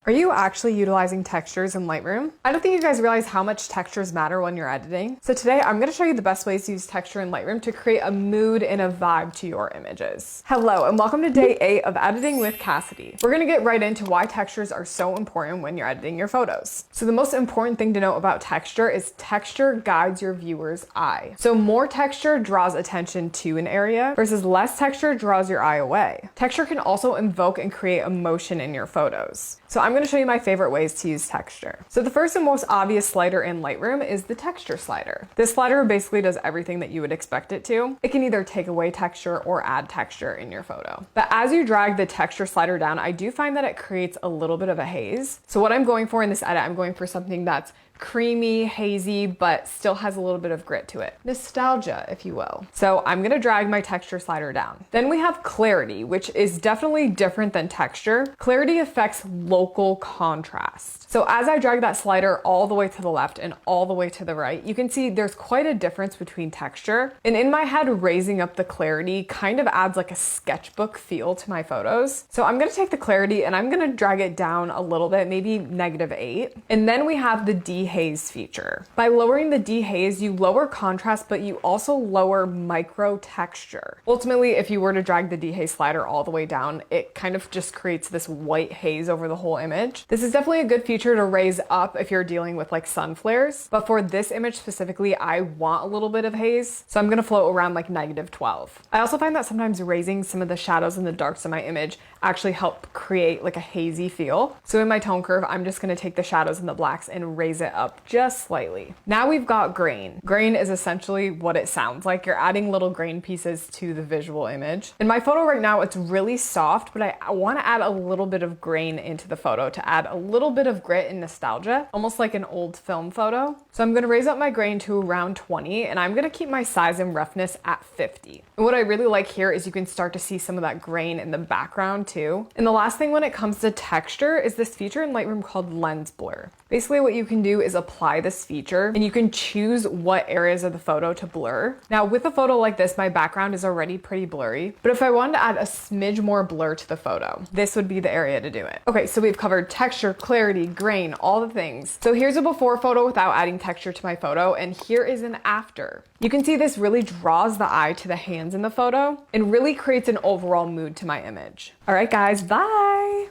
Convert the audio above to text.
Are you actually utilizing textures in Lightroom? I don't think you guys realize how much textures matter when you're editing. So today I'm going to show you the best ways to use texture in Lightroom to create a mood and a vibe to your images. Hello and welcome to day 8 of editing with Cassidy. We're going to get right into why textures are so important when you're editing your photos. So the most important thing to know about texture is texture guides your viewer's eye. So more texture draws attention to an area versus less texture draws your eye away. Texture can also invoke and create emotion in your photos. So I'm going to show you my favorite ways to use texture. So the first and most obvious slider in Lightroom is the texture slider. This slider basically does everything that you would expect it to. It can either take away texture or add texture in your photo. But as you drag the texture slider down, I do find that it creates a little bit of a haze. So what I'm going for in this edit, I'm going for something that's creamy, hazy, but still has a little bit of grit to it. Nostalgia, if you will. So I'm gonna drag my texture slider down. Then we have clarity, which is definitely different than texture. Clarity affects local contrast. So as I drag that slider all the way to the left and all the way to the right, you can see there's quite a difference between texture. And in my head, raising up the clarity kind of adds like a sketchbook feel to my photos. So I'm gonna take the clarity and I'm gonna drag it down a little bit, maybe -8. And then we have the dehaze feature. By lowering the dehaze, you lower contrast, but you also lower micro texture. Ultimately, if you were to drag the dehaze slider all the way down, it kind of just creates this white haze over the whole image. This is definitely a good feature to raise up if you're dealing with like sun flares, but for this image specifically, I want a little bit of haze, so I'm gonna float around like -12. I also find that sometimes raising some of the shadows and the darks in my image actually help create like a hazy feel. So in my tone curve, I'm just gonna take the shadows and the blacks and raise it up just slightly. Now we've got grain. Grain is essentially what it sounds like. You're adding little grain pieces to the visual image. In my photo right now, it's really soft, but I want to add a little bit of grain into the photo to add a little bit of grit and nostalgia, almost like an old film photo. So I'm going to raise up my grain to around 20, and I'm going to keep my size and roughness at 50. And what I really like here is you can start to see some of that grain in the background too. And the last thing when it comes to texture is this feature in Lightroom called lens blur. Basically what you can do is apply this feature and you can choose what areas of the photo to blur. Now with a photo like this, my background is already pretty blurry, but if I wanted to add a smidge more blur to the photo, this would be the area to do it. Okay, so we've covered texture, clarity, grain, all the things. So here's a before photo without adding texture to my photo, and here is an after. You can see this really draws the eye to the hands in the photo and really creates an overall mood to my image. All right guys, bye.